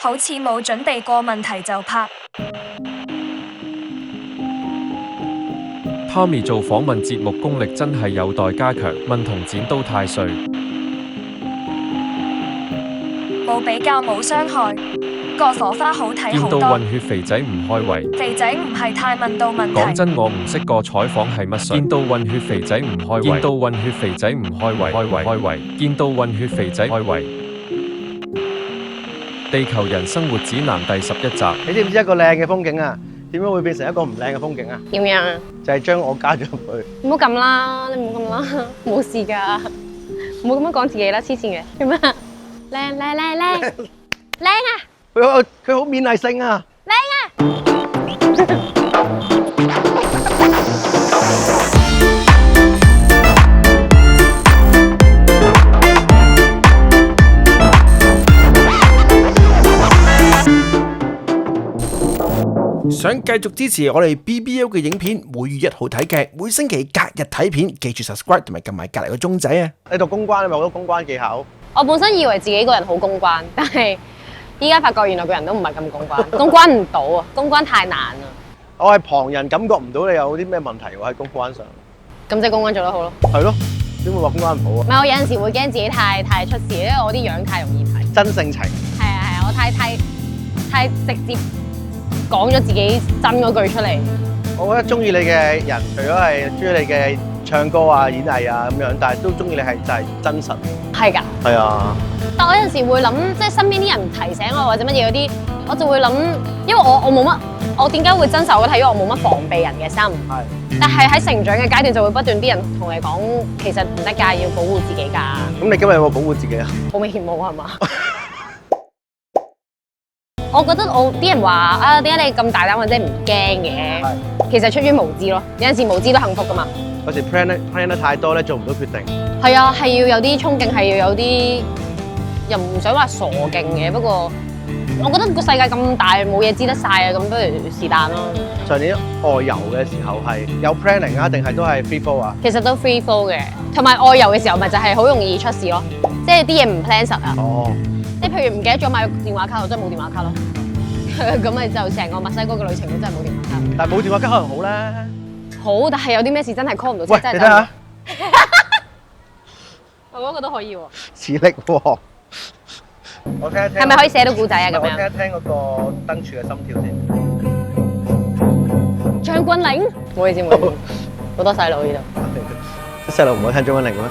好似冇準備過問題就拍。Tommy 做訪問節目功力真係有待加強，問同剪刀太碎。冇比較冇傷害，個火花好睇見到好多。混血肥仔唔開胃，肥仔唔係太問到問題。講真我唔識個採訪係乜水。見到混血肥仔唔開胃，見到混血肥仔唔開胃，開胃，見到混血肥仔開胃。地球人生活指南第11集。你知唔知一個靚嘅風景啊，點樣會變成一個唔靚嘅風景啊？點樣啊？就係將我加咗入去。唔好咁啦，你唔好咁啦，冇事㗎，唔好咁樣講自己啦，黐線嘅。做咩啊？靚啊！佢好勉勵性啊！想繼續支持我哋 BBO 嘅影片，每月1號睇劇，每星期隔日睇片，記住 subscribe 同埋撳埋隔離個鐘仔啊！你讀公關有冇好多公關技巧？我本身以為自己個人好公關，但係依家發覺原來個人都唔係咁公關，公關唔到啊，公關太難啦。我係旁人感覺唔到你有啲咩問題喎喺公關上。咁即係公關做得好咯。係咯，點會話公關唔好啊？唔係我有陣時會驚自己太出事，因為我啲樣太容易睇。真性情。係啊，我太直接講咗自己真嗰句出嚟。我覺得中意你嘅人，除咗係中意你嘅唱歌啊、演藝啊咁樣，但係都中意你係就係真實。係㗎。係啊。但我有陣時會諗，即係身邊啲人提醒我或者乜嘢嗰啲，我就會諗，因為我冇乜，我點解會真實？我覺得係因為我冇乜防備人嘅心。係。但係喺成長嘅階段就會不斷啲人同你講，其實唔得㗎，要保護自己㗎。咁你今日有冇保護自己啊？好明顯冇係嘛？我覺得啲人話啊，點解你咁大膽或者唔驚嘅？其實出於無知咯，有陣時無知都幸福㗎嘛。有時 plan 得太多咧，做唔到決定。係啊，係要有啲衝勁，係要有啲又唔想話傻勁嘅。不過我覺得個世界咁大，冇嘢知得晒啊，咁不如是但咯。上年外遊嘅時候係有 planning 啊，定係都係 free fall 啊？其實都 free fall 嘅，同埋外遊嘅時候咪就係好容易出事咯，即係啲嘢唔 plan 實啊。哦。即係譬如唔記得咗買電話卡，我真係冇電話卡咯。咁咪就成個墨西哥嘅旅程都真係冇電話卡。但係冇電話卡可能好咧。好，但係有啲咩事真係 call 唔到車，喂，真係你睇下。我嗰個都可以喎。磁力喎。我聽一聽。係咪可以寫到故仔啊？咁樣。我聽一聽嗰個燈柱嘅心跳先。將軍令？唔好意思，唔好意思，好多細路呢度。細路唔好聽將軍令嘅咩？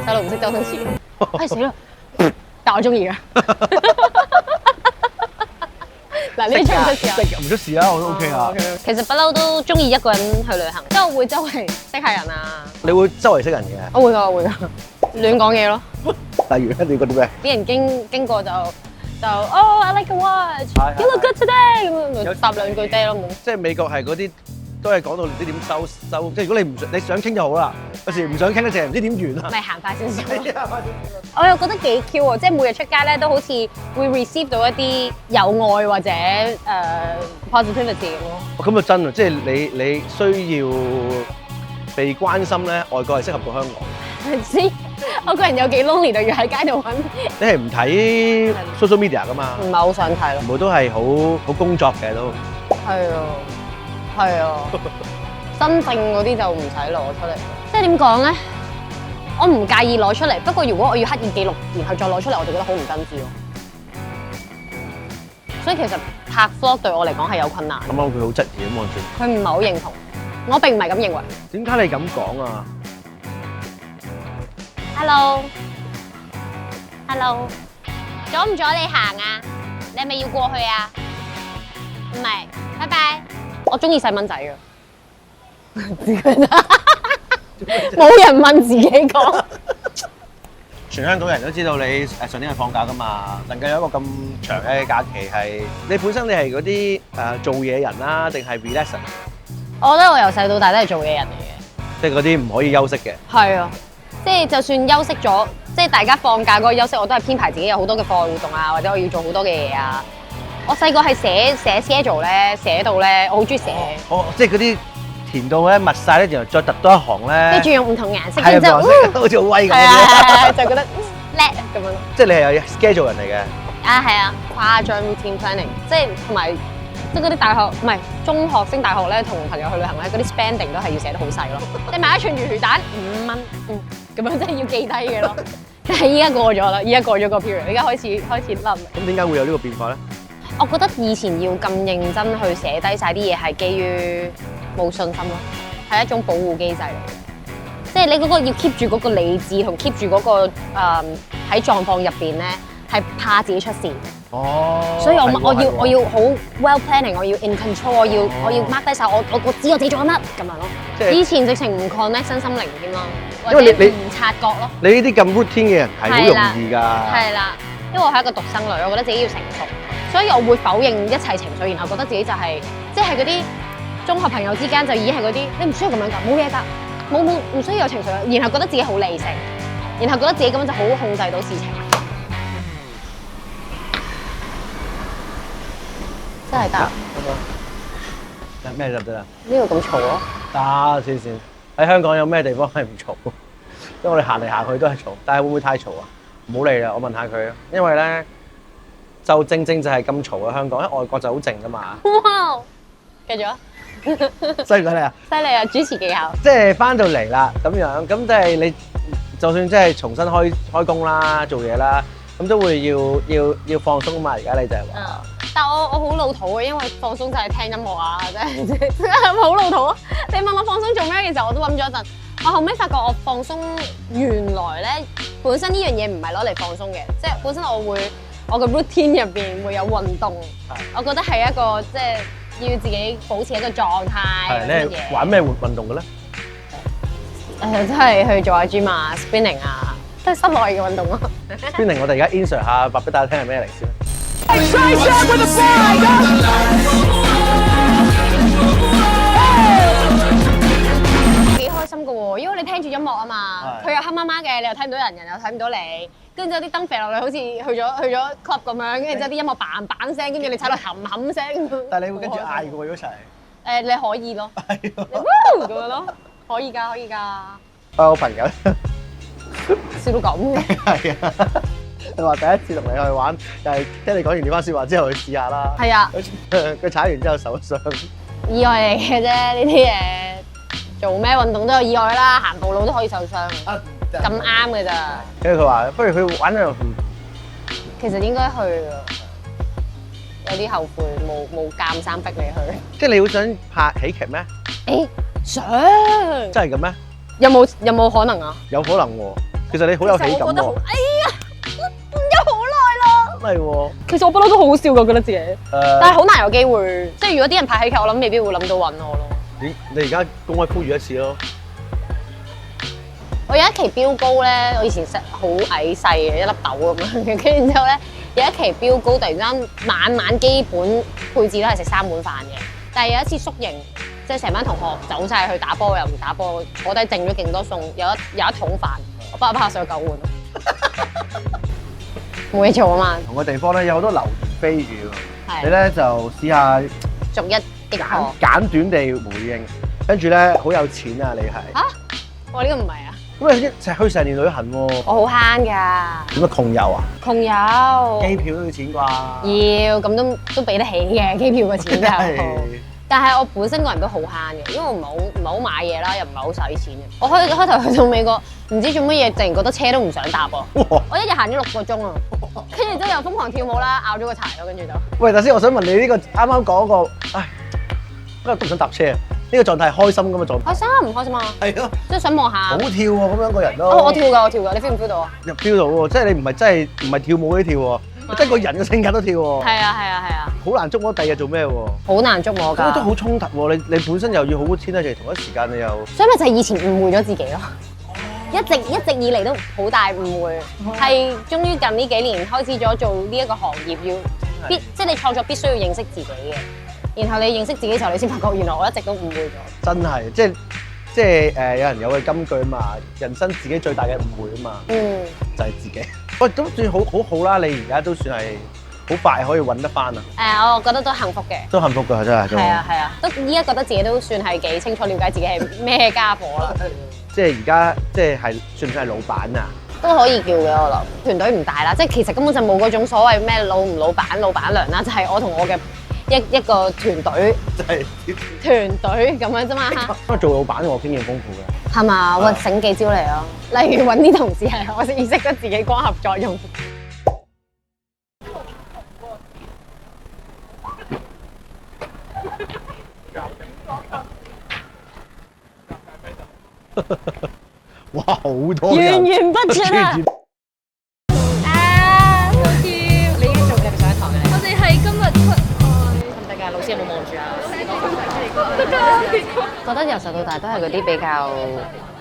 細路唔識周星馳。唉死啦！但我中意㗎。嗱，呢啲出唔出事啊？唔出事啊，我都 OK 啊。其實不嬲都中意一個人去旅行，即係我會周圍識下人啊。你會周圍識人嘅？我會㗎，我會㗎，亂講嘢咯。例如咧，你覺得咩？啲人經過就哦 I like a watch，you look good today 咁樣，答兩句爹咯冇。即係美國係嗰啲都係講到唔知點收，即係如果你想傾就好啦，有時唔想傾咧，淨係唔知點完啊。咪行快少少。我又覺得幾 Q 喎，即係每日出街咧都好似會 receive 到一啲有愛或者positivity 咁咯。咁就真啊！即係你需要被關心咧，外國係適合過香港。唔知我個人有幾 lonely 就要喺街度揾。你係唔睇 social media 噶嘛？唔係好想睇咯。全部都係好工作嘅都。係啊，係啊，真正嗰啲就唔使攞出嚟。即係點講咧？我唔介意攞出嚟，不過如果我要刻意記錄，然後再攞出嚟，我就覺得好唔真摯咯。所以其實拍 vlog 對我嚟講係有困難。啱啱佢好質疑咁望住。佢唔係好認同，我並唔係咁認為。點解你咁講啊 ？Hello，阻唔阻你行啊？你係咪要過去啊？唔係，拜拜。我中意細蚊仔㗎。冇人問自己講。全香港人都知道你上年係放假㗎嘛，能夠有一個咁長嘅假期係，你本身你係嗰啲做嘢人啦，定係 relaxer？我覺得我由細到大都係做嘢人嚟嘅，即係嗰啲唔可以休息嘅。係啊，即係就算休息咗，即係大家放假嗰個休息，我都係編排自己有好多嘅課外活動啊，或者我要做好多嘅嘢啊。我細個係寫 schedule 咧，寫到咧，我好中意寫。哦，即係嗰啲填到咧密曬咧，然後再突多一行咧，跟住用唔同顏色，然之後好似好威咁。係啊，就覺得叻咁樣咯。即係你係有 schedule 人嚟嘅。啊，係啊，誇張 routine planning， 即係同埋即係嗰啲大學唔係中學升大學咧，同朋友去旅行咧，嗰啲 spending 都係要寫得好細咯。你買一串魚蛋5蚊，咁樣真係要記低嘅咯。但係依家過咗啦，依家過咗個 period， 依家開始諗。咁點解會有呢個變化咧？我覺得以前要咁認真去寫低晒啲嘢，係基於冇信心咯，係一種保護機制嚟嘅。即係你嗰個要 keep 住嗰個理智同 keep 住嗰個喺狀況入邊咧，係怕自己出事。哦。所以我要好 well planning， 我要 in control， 我要 mark 低晒我知我自己做緊乜咁樣咯。以前直情唔 connect 身心靈添咯，或者唔察覺咯。你呢啲咁 routine 嘅人係好容易㗎。係啦，因為我係一個獨生女，我覺得自己要成熟，所以我會否認一切情緒，然後覺得自己就係即係嗰啲中學朋友之間就已經係嗰啲你唔需要咁樣㗎，冇嘢㗎。冇唔需要有情緒，然後覺得自己好理性，然後覺得自己咁樣就好控制到事情，真係得。咩得唔得啊？呢個咁嘈咯。得黐線。喺香港有咩地方係唔嘈？因為我哋行嚟行去都係嘈，但係會唔會太嘈啊？唔好理啦，我問下佢啊。因為咧就正就係咁嘈啊香港，喺外國就好靜㗎嘛。哇！繼續啊！犀唔犀利啊？犀利啊！主持技巧。即係翻到嚟啦，咁樣咁即係你，就算即係重新開工啦、做嘢啦，咁都會要放鬆啊嘛。而家你就係話，但我好老土嘅，因為放鬆就係聽音樂啊，真係好老土啊！你問我放鬆做咩嘅時候，我都諗咗一陣。我後尾發覺我放鬆原來咧本身呢樣嘢唔係攞嚟放鬆嘅，即係本身我嘅 routine 入邊會有運動，我覺得係一個即係。要自己保持一個狀態。係，你係玩咩運動嘅咧？真係去做下 gym 啊、spinning 啊，都係室內嘅運動咯。spinning 我哋而家 insert 下，話俾大家聽係咩嚟先。幾開心㗎喎，因為你聽住音樂啊嘛，佢又黑麻麻嘅，你又睇唔到人，人又睇唔到你。跟住之後啲燈射落嚟，好似去咗 club 咁樣，跟住之後啲音樂嘭聲，跟住你踩到冚冚聲。但係你會跟住嗌嘅喎，如果一齊。你可以咯。係咯。咁樣咯，可以㗎，可以㗎。我有朋友笑到咁嘅。係啊。佢話第一次同你去玩，又係聽你講完呢番説話之後去試下啦。係啊。佢踩完之後受傷。意外嚟嘅啫，呢啲嘢做咩運動都有意外啦，行步路都可以受傷。咁啱嘅咋？跟住佢話：不如去玩咗。其實應該去，有啲後悔冇監生逼你去。即係你好想拍喜劇咩？想。真係咁咩？有冇可能啊？有可能喎。其實你好有喜感喎。我覺得好，唔有好耐咯。係喎。其實我不嬲都好好笑㗎，覺得自己。但係好難有機會，即係如果啲人拍喜劇，我諗未必會諗到揾我咯。你而家公開呼籲一次咯。我有一期飆高咧，我以前食好矮細嘅一粒豆咁樣嘅，跟住之後咧有一期飆高，突然間晚基本配置都係食3碗飯嘅，但係有一次宿營，即係成班同學走晒去打波又唔打波，坐低剩咗勁多餸，有一桶飯，我啪啪上去9碗咯，冇嘢做啊嘛。唔同嘅地方咧有好多流言蜚語喎，你咧就試下逐一擊破，簡短地回應，跟住咧好有錢啊你係嚇？我呢個唔係啊。咁你一齊去成年旅行喎？我好慳㗎。點解窮遊啊？窮遊。機票都要錢啩？要，咁都俾得起嘅機票嘅錢就。但係我本身個人都好慳嘅，因為我唔係好買嘢啦，又唔係好使錢嘅。我開頭去到美國，唔知做乜嘢，突然覺得車都唔想搭喎。我一日行咗6個鐘啊，跟住之後又瘋狂跳舞啦，咬咗個柴咯，跟住就。喂，頭先我想問你呢個啱啱講個，都唔想搭車啊。呢個狀態係開心咁嘅狀態。開心唔開心啊？係咯，即係想望下。好跳喎，咁樣個人都。我跳㗎，你 feel 唔 feel 到啊？入 feel 到喎，即係你唔係真係唔係跳舞嗰啲跳喎，即係個人嘅性格都跳喎。係啊。好難捉摸，第二日做咩喎？好難捉摸㗎。都好衝突喎，你本身又要好好天啦，就係同一時間你又。所以咪就係以前誤會咗自己咯。一直以嚟都好大誤會，係終於近呢幾年開始咗做呢一個行業，即係你創作必須要認識自己嘅。然後你認識自己嘅時候，你先發覺原來我一直都誤會咗。真係，即係有人有句金句啊嘛，人生自己最大嘅誤會啊嘛，就係自己。喂，都算好啦，你而家都算係好快可以揾得翻啊。我覺得都幸福嘅。都幸福㗎，真係。係啊，都依家覺得自己都算係幾清楚了解自己係咩家伙啦。即係而家即係算唔算係老闆啊？都可以叫嘅，我諗團隊唔大啦，即係其實根本就冇嗰種所謂咩老唔老闆、老闆娘啦，就係我同我嘅一個團隊，真係團隊咁樣啫嘛。因為做老闆我經驗豐富嘅。係嘛？喂，醒幾招嚟啊！例如揾啲同事係我意識得自己光合作用。哇，好多人源源不絕啊！啊，好 Q！你已經做嘅上一堂嘅你。我哋係今日出得唔得㗎？老師有冇望住啊？覺得由細到大都係嗰啲比較，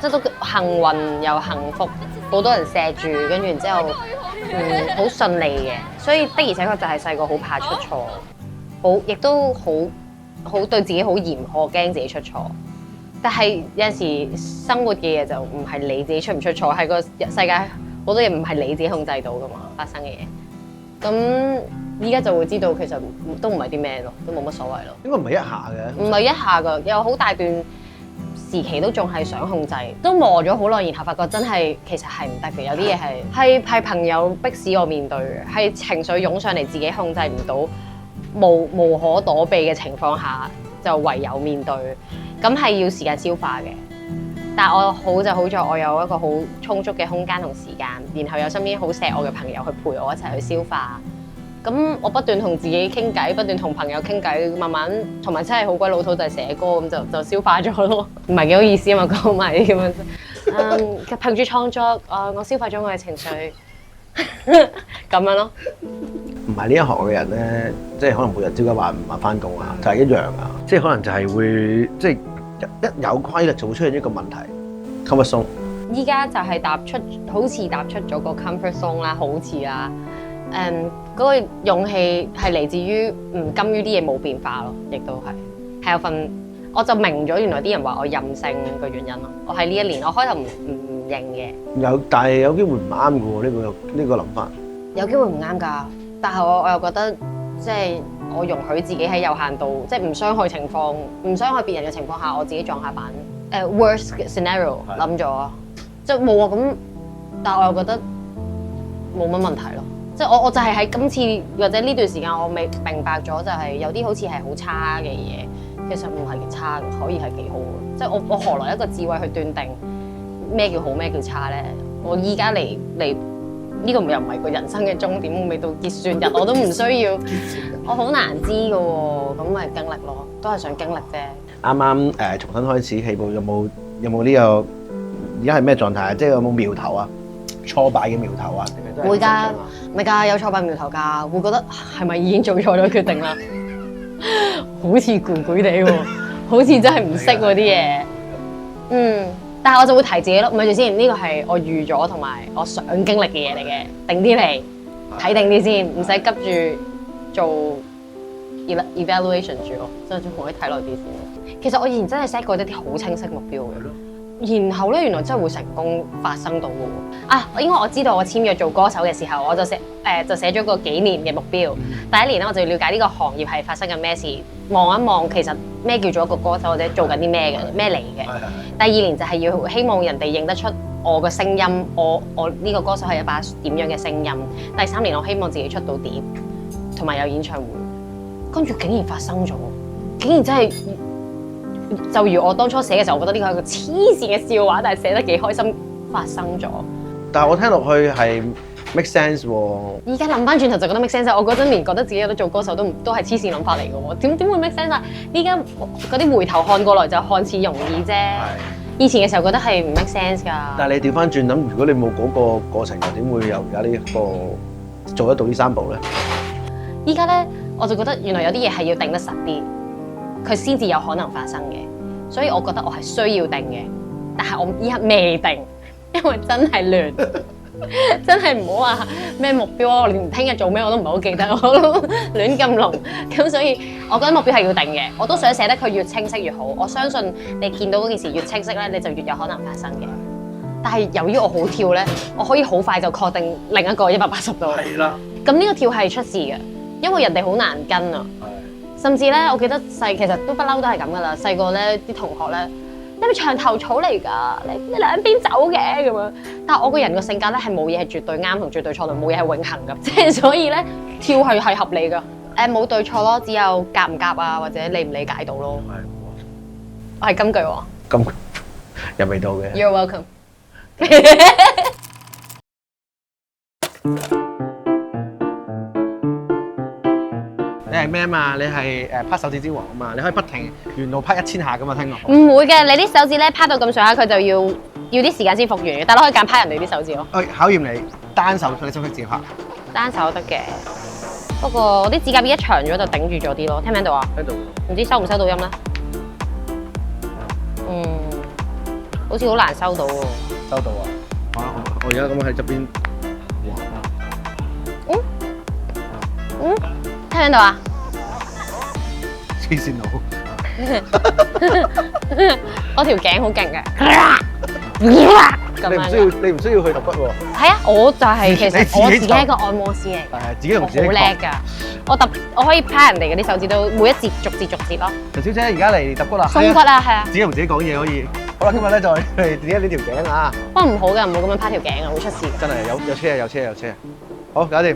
即係都幸運又幸福，好多人錫住，跟住然之後，好順利嘅。所以的而且確就係細個好怕出錯，好亦都好對自己好嚴苛，驚自己出錯。但係有陣時生活嘅嘢就唔係你自己出唔出錯，係個世界好多嘢唔係你自己控制到噶嘛，發生嘅嘢。咁依家就會知道其實都唔係啲咩咯，都冇乜所謂咯。應該唔係一下嘅。唔係一下噶，有好大段時期都仲係想控制，都磨咗好耐，然後發覺真係其實係唔得嘅。有啲嘢係朋友逼使我面對嘅，係情緒湧上嚟自己控制唔到，無可躲避嘅情況下就唯有面對。咁係要時間消化嘅，但係我好就好在我有一個好充足嘅空間同時間，然後有身邊好錫我嘅朋友去陪我一齊去消化。咁我不斷同自己傾偈，不斷同朋友傾偈，慢慢同埋真係好鬼老土就係寫歌咁就消化咗咯，唔係幾好意思啊嘛講埋咁樣。憑住創作，我消化咗我嘅情緒，咁樣咯。唔係呢一行嘅人咧，即係可能每日朝九晚五啊翻工啊，就係一樣啊。即係可能就係會即係一有規律就會出現一個問題 comfort zone。依家就係好似踏出咗個 comfort zone 啦，好似啦。嗰個勇氣係嚟自於唔甘於啲嘢冇變化咯，亦都係有份我就明咗原來啲人話我任性嘅原因咯。我喺呢一年我開頭唔認嘅，但係有機會唔啱嘅喎，呢個諗法。有機會唔啱㗎，但係我又覺得即係我容許自己喺有限度，即係唔傷害情況、唔傷害別人嘅情況下，我自己撞下板。worst scenario 諗咗，即係冇啊咁，但係我又覺得冇乜問題咯。即係我就係喺今次或者呢段時間，我未明白咗就係有啲好似係好差嘅嘢，其實唔係差嘅，可以係幾好嘅。即係我何來一個智慧去斷定咩叫好咩叫差咧？我依家嚟呢個又唔係個人生嘅終點，我未到結算日我都唔需要，我好難知嘅喎，咁咪經歷咯，都係想經歷啫。啱啱重新開始起步，有冇呢個而家係咩狀態啊？即係有冇苗頭啊？挫敗嘅苗頭啊？定係都係會㗎，咪㗎有挫敗苗頭㗎，會覺得係咪已經做錯咗決定啦？好似攰攰地喎，好似真係唔識嗰啲嘢。但係我就會提自己咯，咪住先，呢個係我預咗同埋我想經歷嘅嘢嚟嘅，定啲嚟睇定啲先，唔使急住做 evaluation 住咯，即係可以睇耐啲先。其實我以前真係 set 過一啲好清晰目標嘅，然後咧原來真係會成功發生到嘅喎。應該我知道我簽約做歌手嘅時候，我就寫咗個幾年嘅目標。第一年咧我就要了解呢個行業係發生緊咩事，望一望其實咩叫做一個歌手或者做緊啲咩嘅咩嚟嘅。第二年就係要希望人哋認得出我嘅聲音，我呢個歌手係一把點樣嘅聲音。第三年我希望自己出到碟，同埋有演唱會。跟住竟然發生咗，竟然真係就如我當初寫嘅時候，我覺得呢個係個黐線嘅笑話，但係寫得幾開心，發生咗。但係我聽落去係 make sense 喎。依家諗翻轉頭就覺得 make sense。我嗰陣連覺得自己有得做歌手都係黐線諗法嚟嘅喎。點會 make sense 啊？依家嗰啲回頭看過來就看似容易啫。以前嘅時候覺得係唔 make sense 㗎。但係你調翻轉諗，如果你冇嗰個過程，又點會有而家呢一個做得到呢三步咧？依家咧我就覺得原來有啲嘢係要定得實啲，佢先至有可能發生嘅。所以我覺得我係需要定嘅，但係我依家未定。因為真係亂，真係唔好話咩目標啊！我連聽日做咩我都唔係好記得，我都亂咁龍。咁所以我覺得目標係要定嘅，我都想寫得佢越清晰越好。我相信你見到嗰件事越清晰咧，你就越有可能發生嘅。但係由於我好跳咧，我可以好快就確定另一個180度。係啦。咁呢個跳係出事嘅，因為人哋好難跟啊。甚至咧，我記得其實都不嬲都係咁噶啦。細個咧啲同學咧。你咪牆頭草嚟㗎，你兩邊走嘅咁樣。但係我個人個性格咧係冇嘢係絕對啱同絕對錯，同冇嘢係永恆㗎，即係所以咧跳係合理㗎。冇對錯咯，只有夾唔夾啊，或者理唔理解到咯。我係金句喎。咁有味道嘅。You're welcome 。你係咩啊嘛？你係拍手指之王啊嘛！你可以不停沿路拍1000下噶嘛？聽講。唔會嘅，你啲手指咧拍到咁上下，佢就要啲時間先復原嘅。但係你可以揀拍人哋啲手指咯。考驗你單手，你識唔識自己拍？單手得嘅，不過我啲指甲邊一長咗就頂住咗啲咯。聽唔聽到啊？喺度。唔知收唔收到音咧？好似好難收到喎。收到啊！我而家咁喺側邊。聽唔聽到啊？黐線佬！我條頸好勁嘅。你唔需要去揼骨喎。係啊，我就係其實我自己係一個按摩師嚟。係自己同自己好叻㗎！我可以拍人哋嗰啲手指都每一節逐節咯。陳小姐而家嚟揼骨啦。鬆骨啊，係啊。自己同自己講嘢可以。好啦，今日咧就係自己呢條頸啊。不過唔好㗎，唔好咁樣拍條頸啊，會出事。真係有車。好，搞掂。